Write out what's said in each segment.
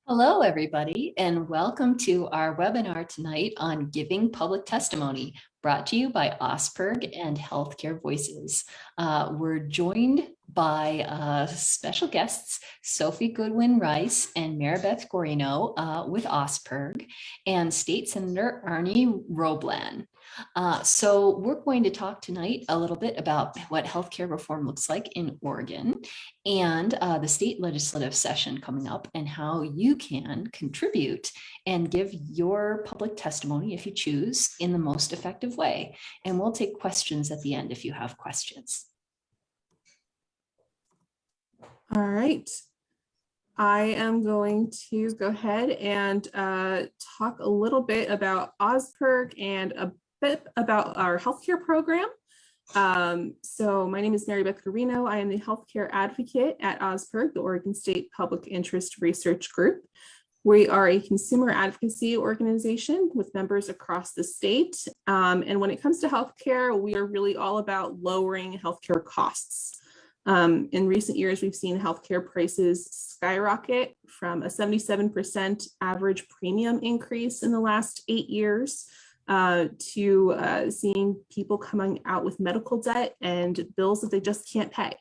Hello, everybody, and welcome to our webinar tonight on giving public testimony, brought to you by OSPERG and Healthcare Voices. We're joined by special guests, Sophie Goodwin-Rice and Maribeth Gorino with OSPERG, and State Senator Arne Roblin. So we're going to talk tonight a little bit about what healthcare reform looks like in Oregon and the state legislative session coming up and how you can contribute and give your public testimony, if you choose, in the most effective way. And we'll take questions at the end if you have questions. All right. I am going to go ahead and talk a little bit about OSPERG and a bit about our healthcare program. So my name is Maribeth Gorino. I am the healthcare advocate at OSPERG, the Oregon State Public Interest Research Group. We are a consumer advocacy organization with members across the state. And when it comes to healthcare, we are really all about lowering healthcare costs. In recent years, we've seen healthcare prices skyrocket from a 77% average premium increase in the last 8 years to seeing people coming out with medical debt and bills that they just can't pay.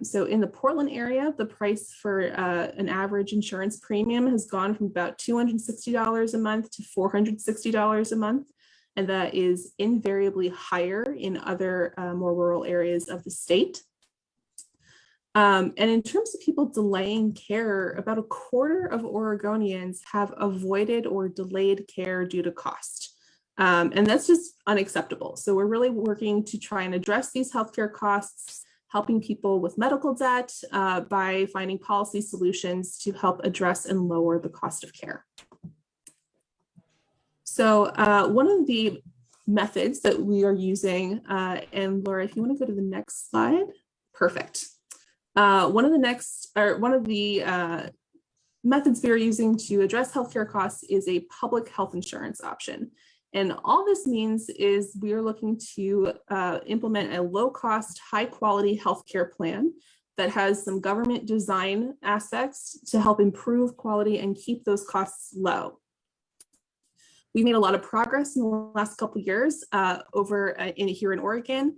So in the Portland area, the price for an average insurance premium has gone from about $260 a month to $460 a month. And that is invariably higher in other more rural areas of the state. And in terms of people delaying care, about a quarter of Oregonians have avoided or delayed care due to cost. And that's just unacceptable. So we're really working to try and address these healthcare costs, helping people with medical debt by finding policy solutions to help address and lower the cost of care. So one of the methods that we are using, and Laura, if you want to go to the next slide, perfect. One of the methods we are using to address healthcare costs is a public health insurance option. And all this means is we are looking to implement a low-cost, high-quality healthcare plan that has some government design aspects to help improve quality and keep those costs low. We've made a lot of progress in the last couple of years here in Oregon.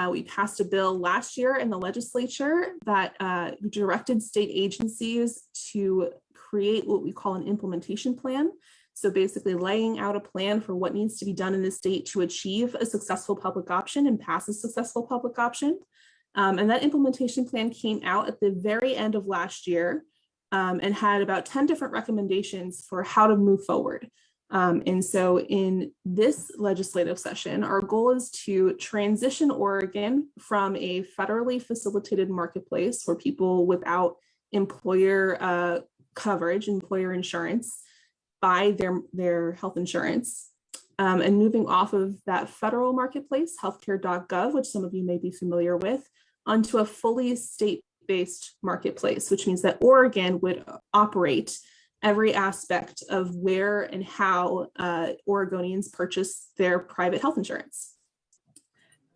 We passed a bill last year in the legislature that directed state agencies to create what we call an implementation plan. So basically laying out a plan for what needs to be done in the state to achieve a successful public option and pass a successful public option. And that implementation plan came out at the very end of last year and had about 10 different recommendations for how to move forward. And so in this legislative session, our goal is to transition Oregon from a federally facilitated marketplace for people without employer coverage, employer insurance, buy their health insurance, and moving off of that federal marketplace, healthcare.gov, which some of you may be familiar with, onto a fully state-based marketplace, which means that Oregon would operate every aspect of where and how Oregonians purchase their private health insurance.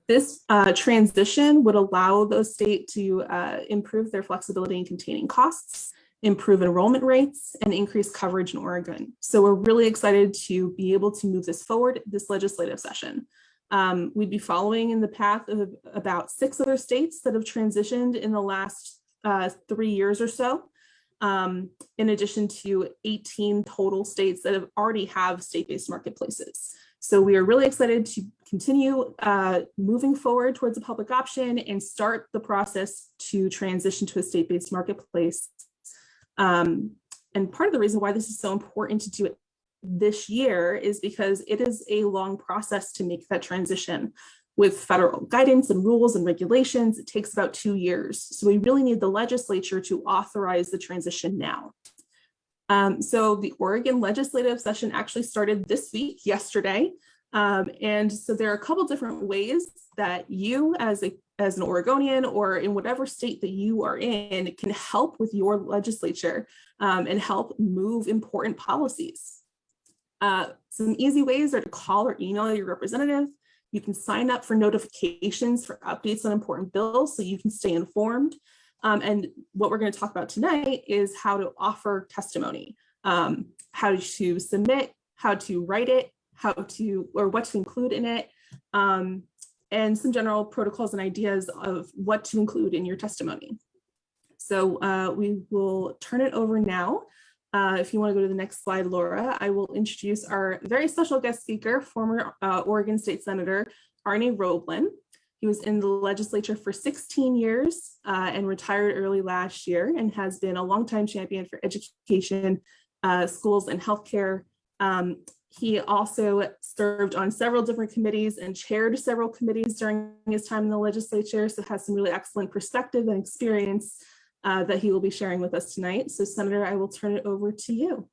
This transition would allow the state to improve their flexibility in containing costs, improve enrollment rates, and increase coverage in Oregon. So we're really excited to be able to move this forward this legislative session. We'd be following in the path of about 6 other states that have transitioned in the last 3 years or so, in addition to 18 total states that already have state-based marketplaces. So we are really excited to continue moving forward towards a public option and start the process to transition to a state-based marketplace. And part of the reason why this is so important to do it this year is because it is a long process to make that transition. With federal guidance and rules and regulations, it takes about 2 years. So we really need the legislature to authorize the transition now. So the Oregon legislative session actually started this week, yesterday. And so there are a couple different ways that you as an Oregonian or in whatever state that you are in can help with your legislature and help move important policies. Some easy ways are to call or email your representative. You can sign up for notifications for updates on important bills so you can stay informed. And what we're going to talk about tonight is how to offer testimony, how to submit, how to write it, what to include in it, and some general protocols and ideas of what to include in your testimony. So we will turn it over now. If you want to go to the next slide, Laura, I will introduce our very special guest speaker, former Oregon State Senator Arne Roblin. He was in the legislature for 16 years and retired early last year, and has been a longtime champion for education, schools, and healthcare. He also served on several different committees and chaired several committees during his time in the legislature, so has some really excellent perspective and experience that he will be sharing with us tonight. So Senator, I will turn it over to you.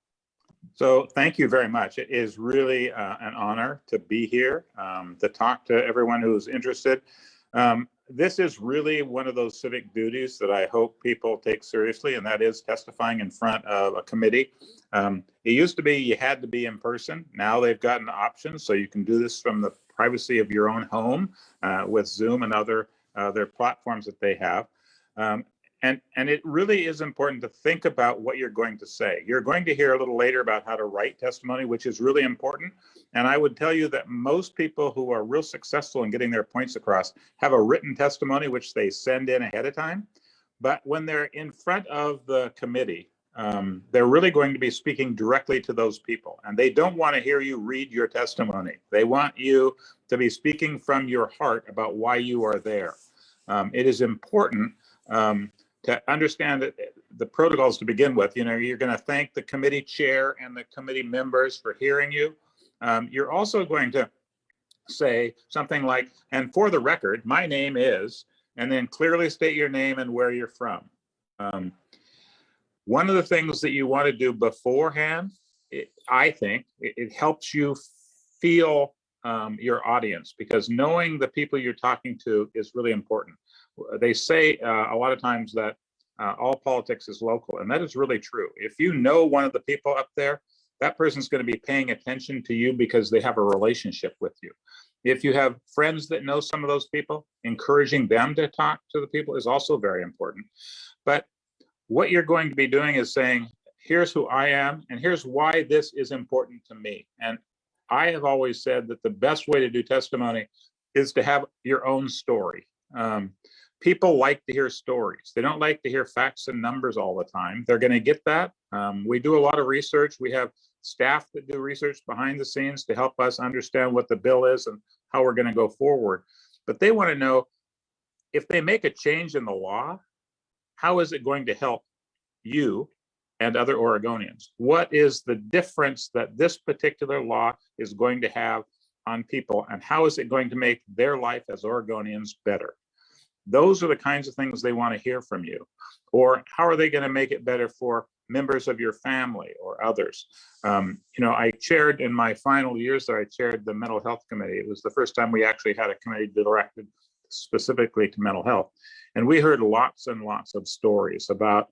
So thank you very much. It is really an honor to be here to talk to everyone who's interested. This is really one of those civic duties that I hope people take seriously, and that is testifying in front of a committee. It used to be you had to be in person. Now they've gotten options, so you can do this from the privacy of your own home with Zoom and other platforms that they have. And it really is important to think about what you're going to say. You're going to hear a little later about how to write testimony, which is really important. And I would tell you that most people who are real successful in getting their points across have a written testimony, which they send in ahead of time. But when they're in front of the committee, they're really going to be speaking directly to those people. And they don't want to hear you read your testimony. They want you to be speaking from your heart about why you are there. It is important to understand the protocols to begin with. You know, you're going to thank the committee chair and the committee members for hearing you. You're also going to say something like, and for the record, my name is, and then clearly state your name and where you're from. One of the things that you want to do beforehand, I think, it helps you feel your audience, because knowing the people you're talking to is really important. They say a lot of times that all politics is local, and that is really true. If you know one of the people up there, that person's going to be paying attention to you because they have a relationship with you. If you have friends that know some of those people, encouraging them to talk to the people is also very important. But what you're going to be doing is saying, here's who I am, and here's why this is important to me. And I have always said that the best way to do testimony is to have your own story. People like to hear stories. They don't like to hear facts and numbers all the time. They're going to get that. We do a lot of research. We have staff that do research behind the scenes to help us understand what the bill is and how we're going to go forward. But they want to know, if they make a change in the law, how is it going to help you and other Oregonians? What is the difference that this particular law is going to have on people, and how is it going to make their life as Oregonians better? Those are the kinds of things they want to hear from you. Or how are they going to make it better for members of your family or others? You know, I chaired, in my final years there, I chaired the mental health committee. It was the first time we actually had a committee directed specifically to mental health. And we heard lots and lots of stories about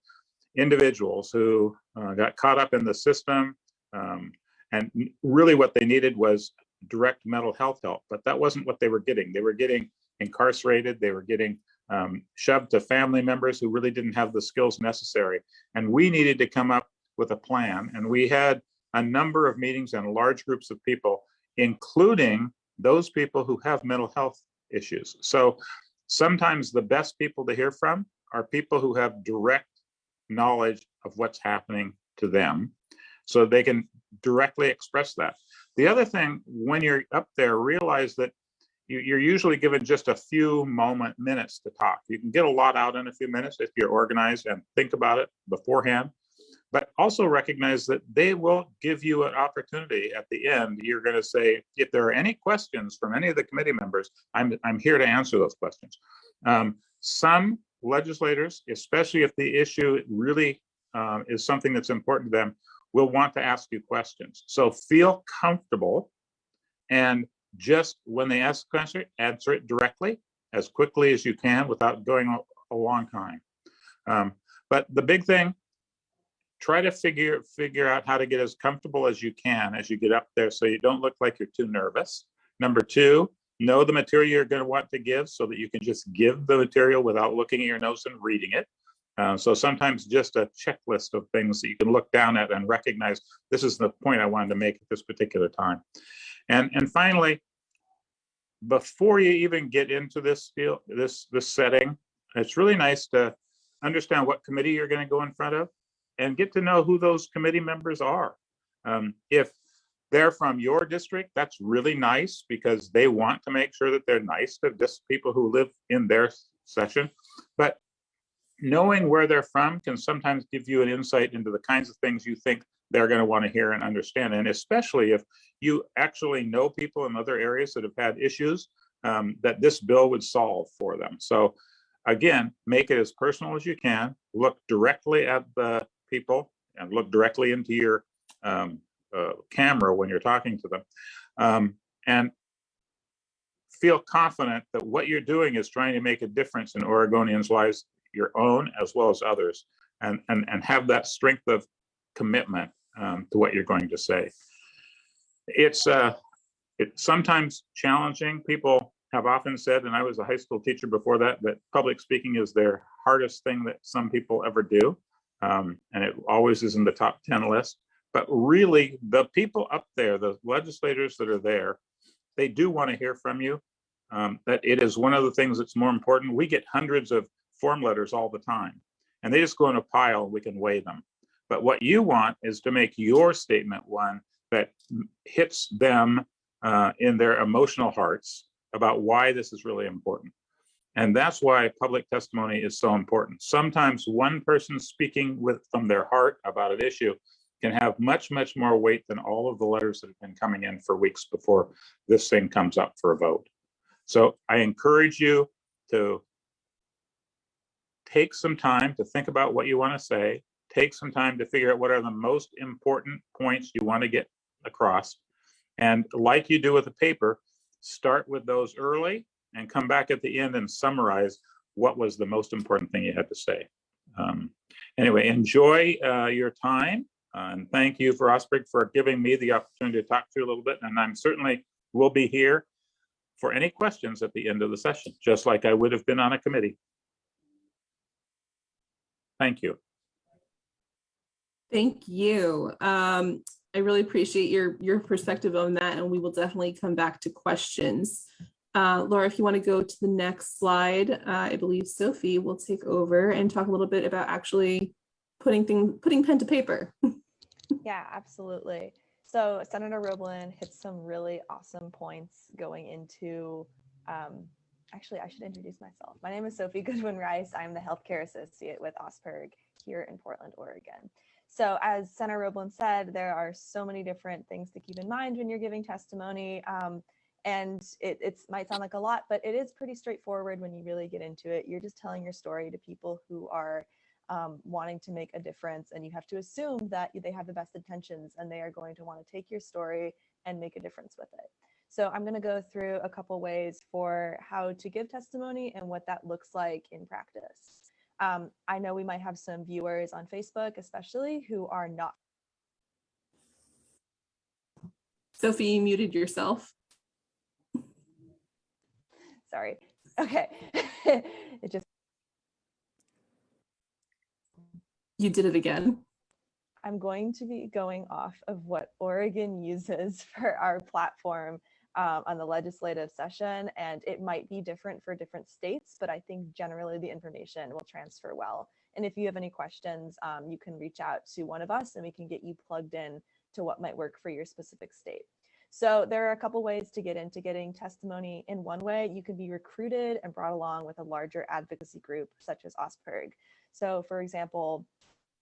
individuals who got caught up in the system, and really what they needed was direct mental health help, but that wasn't what they were getting. They were getting incarcerated. They were getting shoved to family members who really didn't have the skills necessary. And we needed to come up with a plan. And we had a number of meetings and large groups of people, including those people who have mental health issues. So sometimes the best people to hear from are people who have direct knowledge of what's happening to them, so they can directly express that. The other thing, when you're up there, realize that you're usually given just a few minutes to talk. You can get a lot out in a few minutes if you're organized and think about it beforehand, but also recognize that they will give you an opportunity at the end. You're going to say, if there are any questions from any of the committee members, I'm here to answer those questions. Some legislators, especially if the issue really is something that's important to them, will want to ask you questions. So feel comfortable, and just when they ask a question, answer it directly as quickly as you can without going a long time. But the big thing, try to figure out how to get as comfortable as you can as you get up there, so you don't look like you're too nervous. Number two, know the material you're going to want to give so that you can just give the material without looking at your notes and reading it. So sometimes just a checklist of things that you can look down at and recognize this is the point I wanted to make at this particular time. And finally, before you even get into this field, this setting, it's really nice to understand what committee you're going to go in front of and get to know who those committee members are. If they're from your district, that's really nice because they want to make sure that they're nice to just people who live in their session. But knowing where they're from can sometimes give you an insight into the kinds of things you think they're going to want to hear and understand. And especially if you actually know people in other areas that have had issues that this bill would solve for them. So again, make it as personal as you can, look directly at the people and look directly into your camera when you're talking to them. And feel confident that what you're doing is trying to make a difference in Oregonians' lives, your own as well as others, and have that strength of commitment to what you're going to say. It's sometimes challenging. People have often said, and I was a high school teacher before that public speaking is their hardest thing that some people ever do. And it always is in the top 10 list. But really, the people up there, the legislators that are there, they do want to hear from you. That it is one of the things that's more important. We get hundreds of form letters all the time, and they just go in a pile, we can weigh them. But what you want is to make your statement one that hits them in their emotional hearts about why this is really important. And that's why public testimony is so important. Sometimes one person speaking from their heart about an issue can have much, much more weight than all of the letters that have been coming in for weeks before this thing comes up for a vote. So I encourage you to take some time to think about what you want to say, take some time to figure out what are the most important points you want to get across. And like you do with a paper, start with those early and come back at the end and summarize what was the most important thing you had to say. Anyway, enjoy your time. And thank you for Osberg for giving me the opportunity to talk to you a little bit. And I'm certainly will be here for any questions at the end of the session, just like I would have been on a committee. Thank you. Thank you. I really appreciate your perspective on that, and we will definitely come back to questions. Laura, if you want to go to the next slide, I believe Sophie will take over and talk a little bit about actually putting pen to paper. Yeah, absolutely. So Senator Roblin hit some really awesome points going into, actually, I should introduce myself. My name is Sophie Goodwin-Rice. I'm the Healthcare Associate with Osberg here in Portland, Oregon. So as Senator Roblin said, there are so many different things to keep in mind when you're giving testimony. And it might sound like a lot, but it is pretty straightforward when you really get into it. You're just telling your story to people who are wanting to make a difference, and you have to assume that they have the best intentions and they are going to want to take your story and make a difference with it. So I'm going to go through a couple ways for how to give testimony and what that looks like in practice. I know we might have some viewers on Facebook, especially, who are not. Sophie, you muted yourself. Sorry. Okay. You did it again. I'm going to be going off of what Oregon uses for our platform on the legislative session, and it might be different for different states, but I think generally the information will transfer well. And if you have any questions, you can reach out to one of us and we can get you plugged in to what might work for your specific state. So there are a couple ways to get into getting testimony. In one way, you can be recruited and brought along with a larger advocacy group such as Osberg. So for example,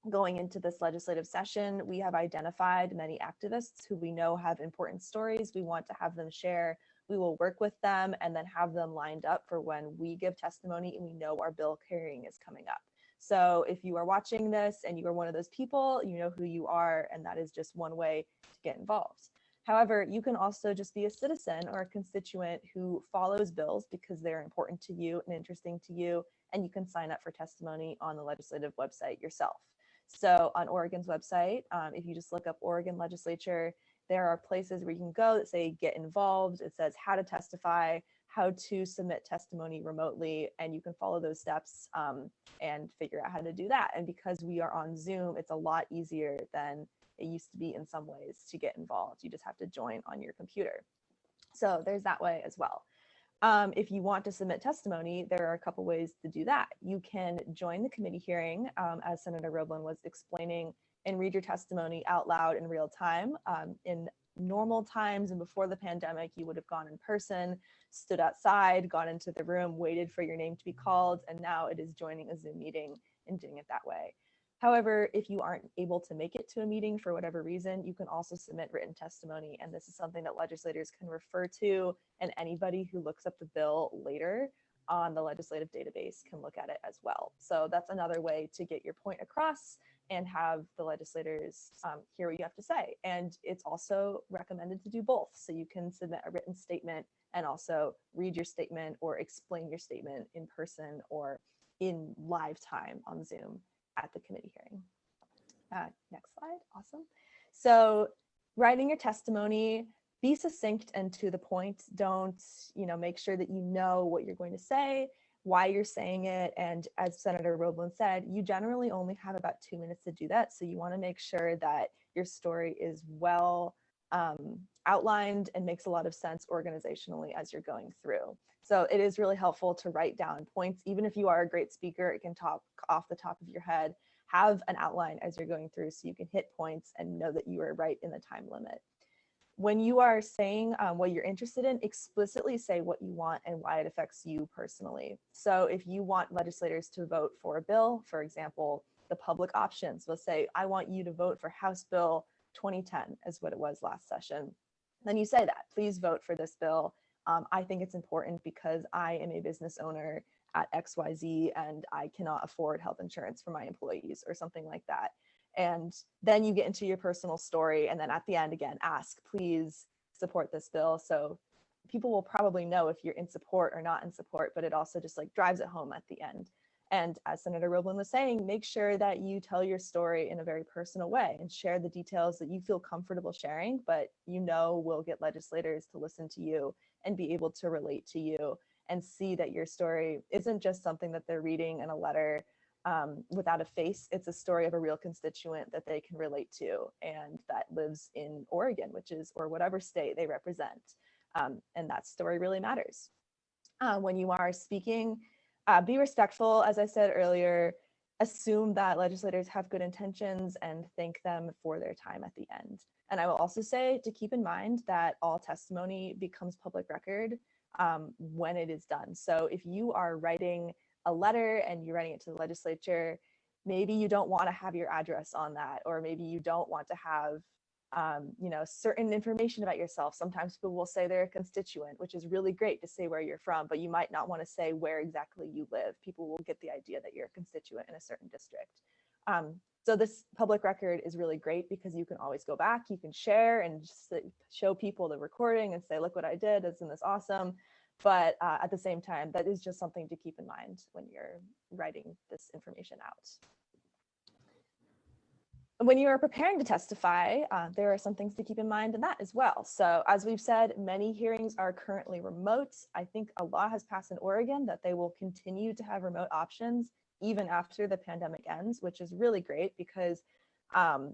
going into this legislative session, we have identified many activists who we know have important stories. We want to have them share. We will work with them and then have them lined up for when we give testimony and we know our bill hearing is coming up. So if you are watching this and you are one of those people, you know who you are, and that is just one way to get involved. However, you can also just be a citizen or a constituent who follows bills because they're important to you and interesting to you, and you can sign up for testimony on the legislative website yourself. So on Oregon's website, if you just look up Oregon legislature, there are places where you can go that say get involved. It says how to testify, how to submit testimony remotely, and you can follow those steps and figure out how to do that. And because we are on Zoom, it's a lot easier than it used to be in some ways to get involved. You just have to join on your computer. So there's that way as well. If you want to submit testimony, there are a couple ways to do that. You can join the committee hearing, as Senator Roblin was explaining, and read your testimony out loud in real time. In normal times and before the pandemic, you would have gone in person, stood outside, gone into the room, waited for your name to be called, and now it is joining a Zoom meeting and doing it that way. However, if you aren't able to make it to a meeting for whatever reason, you can also submit written testimony. And this is something that legislators can refer to, and anybody who looks up the bill later on the legislative database can look at it as well. So that's another way to get your point across and have the legislators hear what you have to say. And it's also recommended to do both. So you can submit a written statement and also read your statement or explain your statement in person or in live time on Zoom at the committee hearing. Next slide. Awesome. So writing your testimony, be succinct and to the point. Don't, make sure that you know what you're going to say, why you're saying it. And as Senator Roblin said, you generally only have about 2 minutes to do that. So you want to make sure that your story is well outlined and makes a lot of sense organizationally as you're going through. So it is really helpful to write down points. Even if you are a great speaker, it can talk off the top of your head. Have an outline as you're going through so you can hit points and know that you are right in the time limit. When you are saying what you're interested in, explicitly say what you want and why it affects you personally. So if you want legislators to vote for a bill, for example, the public options will say, I want you to vote for House Bill 2010 is what it was last session. Then you say that, please vote for this bill. I think it's important because I am a business owner at XYZ and I cannot afford health insurance for my employees or something like that. And then you get into your personal story. And then at the end, again, ask, please support this bill. So people will probably know if you're in support or not in support, but it also just drives it home at the end. And as Senator Roblin was saying, make sure that you tell your story in a very personal way and share the details that you feel comfortable sharing, but will get legislators to listen to you and be able to relate to you and see that your story isn't just something that they're reading in a letter without a face. It's a story of a real constituent that they can relate to and that lives in Oregon, or whatever state they represent. And that story really matters. When you are speaking, be respectful, as I said earlier, assume that legislators have good intentions and thank them for their time at the end. And I will also say to keep in mind that all testimony becomes public record when it is done. So if you are writing a letter and you're writing it to the legislature, maybe you don't want to have your address on that, or maybe you don't want to have certain information about yourself. Sometimes people will say they're a constituent, which is really great to say where you're from, but you might not want to say where exactly you live. People will get the idea that you're a constituent in a certain district. So this public record is really great because you can always go back, you can share and just show people the recording and say, look what I did, isn't this awesome? But at the same time, that is just something to keep in mind when you're writing this information out. When you are preparing to testify, there are some things to keep in mind in that as well. So as we've said, many hearings are currently remote. I think a law has passed in Oregon that they will continue to have remote options even after the pandemic ends, which is really great because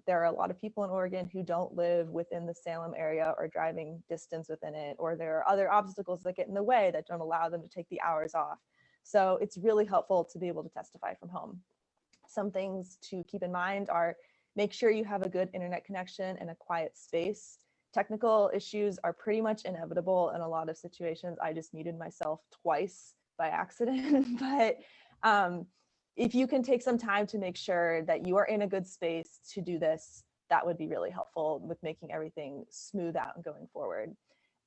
there are a lot of people in Oregon who don't live within the Salem area or driving distance within it, or there are other obstacles that get in the way that don't allow them to take the hours off. So it's really helpful to be able to testify from home. Some things to keep in mind are make sure you have a good internet connection and a quiet space. Technical issues are pretty much inevitable in a lot of situations. I just muted myself twice by accident, but if you can take some time to make sure that you are in a good space to do this, that would be really helpful with making everything smooth out and going forward.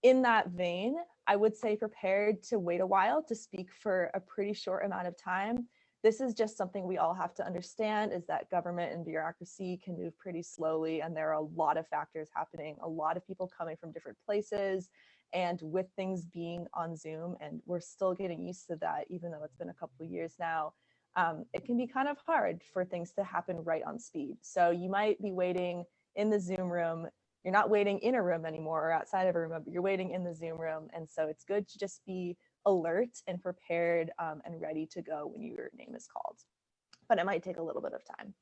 In that vein, I would say prepared to wait a while to speak for a pretty short amount of time. This is just something we all have to understand, is that government and bureaucracy can move pretty slowly, and there are a lot of factors happening, a lot of people coming from different places, and with things being on Zoom, and we're still getting used to that, even though it's been a couple of years now, it can be kind of hard for things to happen right on speed. So you might be waiting in the Zoom room you're not waiting in a room anymore or outside of a room, but you're waiting in the Zoom room. And so it's good to just be alert and prepared and ready to go when your name is called. But it might take a little bit of time.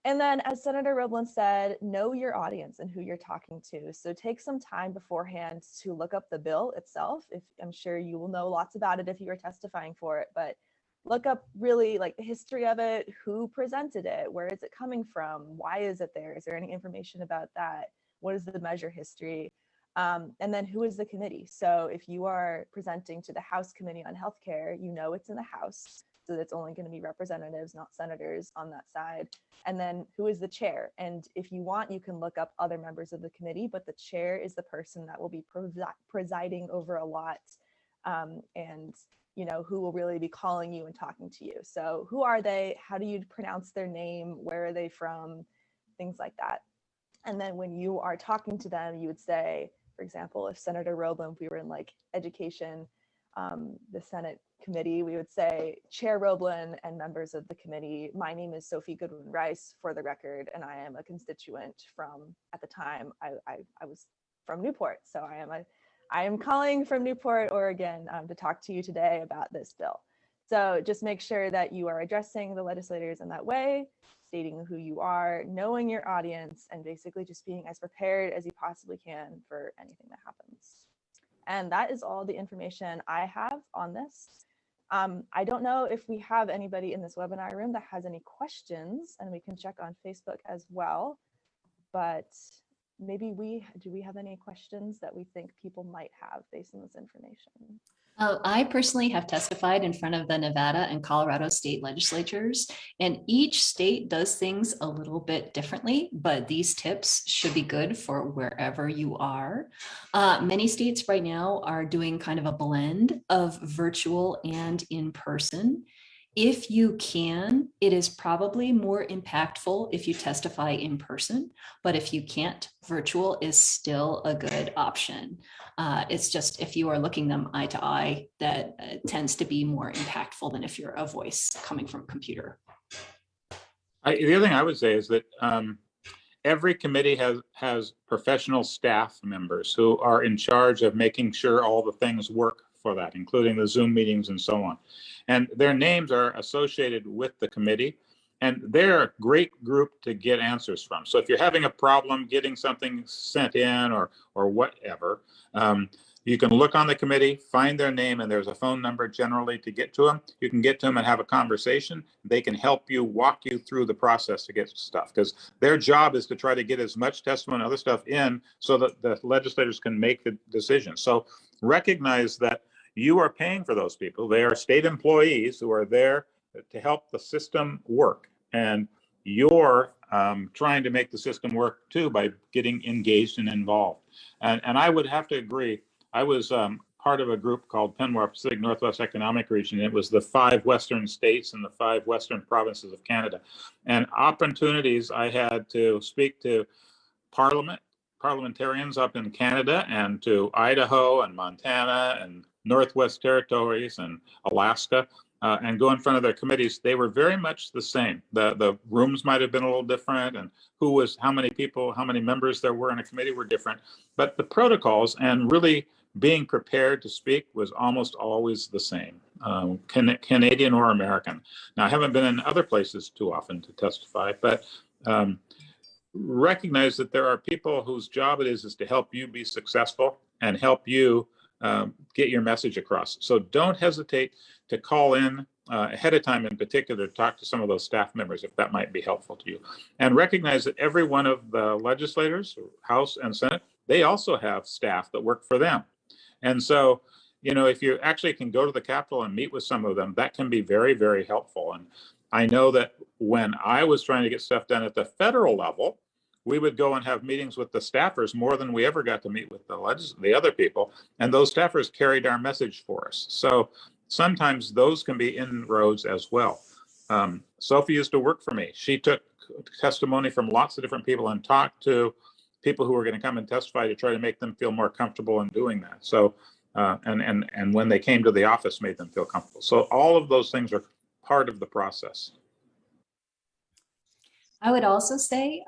And then, as Senator Roblin said, know your audience and who you're talking to. So take some time beforehand to look up the bill itself. If I'm sure you will know lots about it if you are testifying for it, but look up really like the history of it, who presented it, where is it coming from, why is it there, is there any information about that, what is the measure history, and then who is the committee. So if you are presenting to the House Committee on Healthcare, you know it's in the House, so that's only going to be representatives, not senators on that side. And then who is the chair? And if you want, you can look up other members of the committee, but the chair is the person that will be presiding over a lot, and you know, who will really be calling you and talking to you. So who are they? How do you pronounce their name? Where are they from? Things like that. And then when you are talking to them, you would say, for example, if Senator Roblin, if we were in like education, the Senate committee, we would say, Chair Roblin and members of the committee, my name is Sophie Goodwin Rice, for the record, and I am a constituent from, at the time, I was from Newport. So I am calling from Newport, Oregon, to talk to you today about this bill. So just make sure that you are addressing the legislators in that way, stating who you are, knowing your audience, and basically just being as prepared as you possibly can for anything that happens. And that is all the information I have on this. I don't know if we have anybody in this webinar room that has any questions, and we can check on Facebook as well, but maybe do we have any questions that we think people might have based on this information? I personally have testified in front of the Nevada and Colorado state legislatures, and each state does things a little bit differently, but these tips should be good for wherever you are. Many states right now are doing kind of a blend of virtual and in person. If you can, it is probably more impactful if you testify in person, but if you can't, virtual is still a good option. It's just if you are looking them eye to eye, that tends to be more impactful than if you're a voice coming from a computer. The other thing I would say is that every committee has professional staff members who are in charge of making sure all the things work for that, including the Zoom meetings and so on. And their names are associated with the committee, and they're a great group to get answers from. So if you're having a problem getting something sent in or whatever, you can look on the committee, find their name, and there's a phone number generally to get to them. You can get to them and have a conversation. They can help you, walk you through the process to get stuff, because their job is to try to get as much testimony and other stuff in so that the legislators can make the decision. So recognize that you are paying for those people. They are state employees who are there to help the system work. And you're trying to make the system work too by getting engaged and involved. And I would have to agree. I was part of a group called Penn-War Pacific Northwest Economic Region. It was the 5 Western states and the 5 Western provinces of Canada. And opportunities I had to speak to parliamentarians up in Canada and to Idaho and Montana and Northwest Territories and Alaska, and go in front of their committees. They were very much the same. The rooms might have been a little different, and how many people, how many members there were in a committee were different, but the protocols and really being prepared to speak was almost always the same, Canadian or American. Now, I haven't been in other places too often to testify, but recognize that there are people whose job it is to help you be successful and help you get your message across. So don't hesitate to call in ahead of time, in particular, to talk to some of those staff members if that might be helpful to you. And recognize that every one of the legislators, House and Senate, they also have staff that work for them. And so, you know, if you actually can go to the Capitol and meet with some of them, that can be very, very helpful. And I know that when I was trying to get stuff done at the federal level, we would go and have meetings with the staffers more than we ever got to meet with the other people. And those staffers carried our message for us. So sometimes those can be inroads as well. Sophie used to work for me. She took testimony from lots of different people and talked to people who were going to come and testify to try to make them feel more comfortable in doing that. So, and when they came to the office, made them feel comfortable. So all of those things are part of the process. I would also say,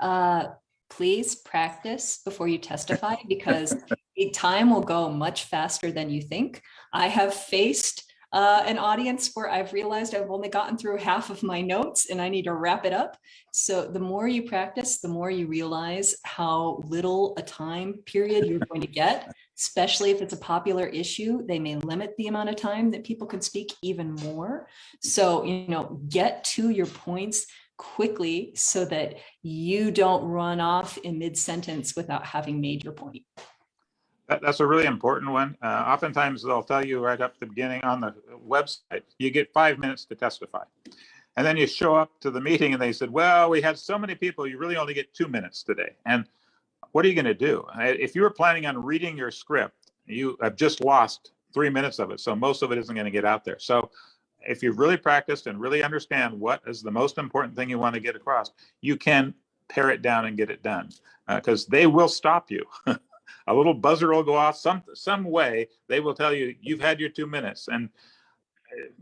please practice before you testify, because the time will go much faster than you think. I have faced an audience where I've realized I've only gotten through half of my notes and I need to wrap it up. So the more you practice, the more you realize how little a time period you're going to get, especially if it's a popular issue. They may limit the amount of time that people can speak even more. So, get to your points quickly so that you don't run off in mid-sentence without having made your point. That's a really important one. Oftentimes they'll tell you right up at the beginning on the website, you get 5 minutes to testify. And then you show up to the meeting and they said, well, we had so many people, you really only get 2 minutes today. And what are you going to do? If you were planning on reading your script, you have just lost 3 minutes of it. So most of it isn't going to get out there. So if you've really practiced and really understand what is the most important thing you want to get across, you can pare it down and get it done, because they will stop you. A little buzzer will go off some way. They will tell you, you've had your 2 minutes. And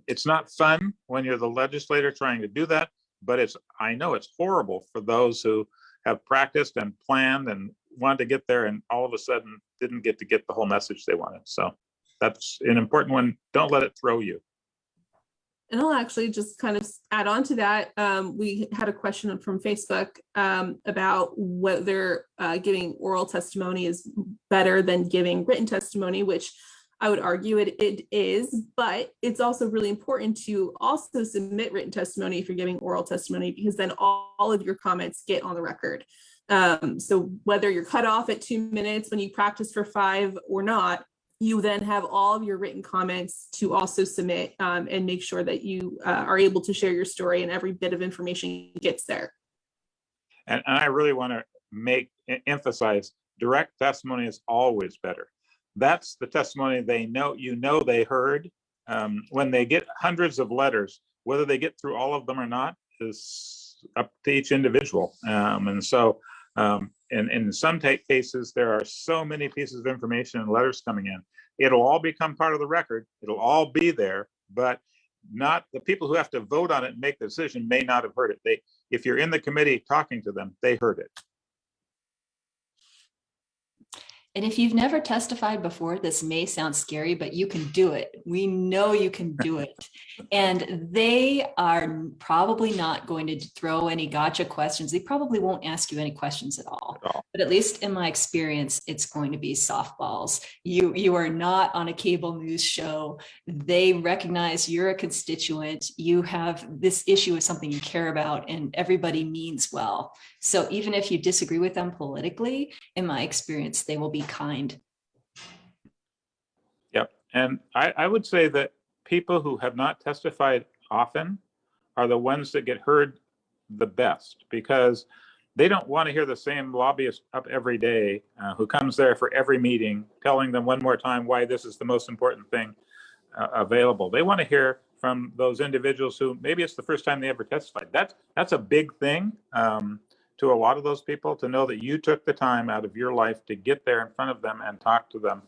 it's not fun when you're the legislator trying to do that, but I know it's horrible for those who have practiced and planned and wanted to get there and all of a sudden didn't get to get the whole message they wanted. So that's an important one. Don't let it throw you. And I'll actually just kind of add on to that. We had a question from Facebook about whether giving oral testimony is better than giving written testimony, which I would argue it is, but it's also really important to also submit written testimony if you're giving oral testimony, because then all of your comments get on the record. So whether you're cut off at 2 minutes when you practice for 5 or not, you then have all of your written comments to also submit and make sure that you are able to share your story and every bit of information gets there. And I really want to emphasize direct testimony is always better. That's the testimony they know, they heard. When they get hundreds of letters, whether they get through all of them or not is up to each individual. And so in some cases, there are so many pieces of information and letters coming in. It'll all become part of the record. It'll all be there, but not the people who have to vote on it and make the decision may not have heard it. If you're in the committee talking to them, they heard it. And if you've never testified before, this may sound scary, but you can do it. We know you can do it. And they are probably not going to throw any gotcha questions. They probably won't ask you any questions at all. But at least in my experience, it's going to be softballs. You are not on a cable news show. They recognize you're a constituent. You have this issue is something you care about, and everybody means well. So even if you disagree with them politically, in my experience, they will be kind. Yep. And I would say that people who have not testified often are the ones that get heard the best, because they don't want to hear the same lobbyist up every day who comes there for every meeting telling them one more time why this is the most important thing available. They want to hear from those individuals who maybe it's the first time they ever testified. That's a big thing to a lot of those people. To know that you took the time out of your life to get there in front of them and talk to them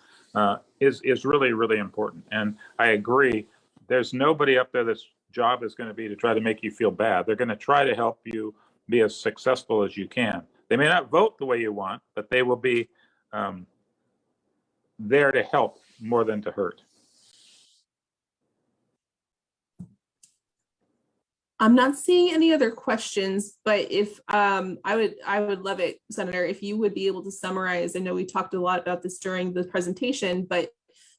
is really, really important. And I agree, there's nobody up there that's job is going to be to try to make you feel bad. They're going to try to help you be as successful as you can. They may not vote the way you want, but they will be there to help more than to hurt. I'm not seeing any other questions, but if I would love it, Senator, if you would be able to summarize. I know we talked a lot about this during the presentation, but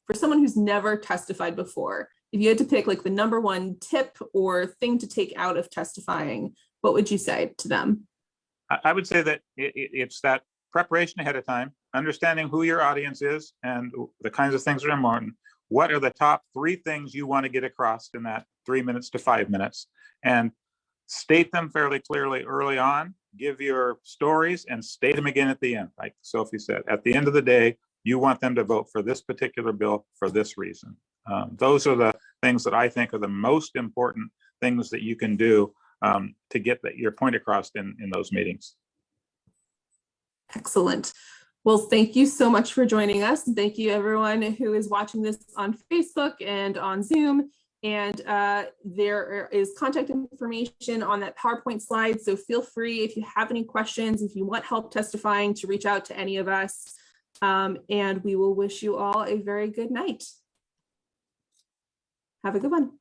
for someone who's never testified before, if you had to pick like the number one tip or thing to take out of testifying, what would you say to them? I would say that it's that preparation ahead of time, understanding who your audience is and the kinds of things that are important. What are the top 3 things you want to get across in that 3 minutes to 5 minutes? And state them fairly clearly early on, give your stories and state them again at the end. Like Sophie said, at the end of the day, you want them to vote for this particular bill for this reason. Those are the things that I think are the most important things that you can do to get your point across in those meetings. Excellent. Well, thank you so much for joining us. Thank you everyone who is watching this on Facebook and on Zoom. And there is contact information on that PowerPoint slide. So feel free, if you have any questions, if you want help testifying, to reach out to any of us. And we will wish you all a very good night. Have a good one.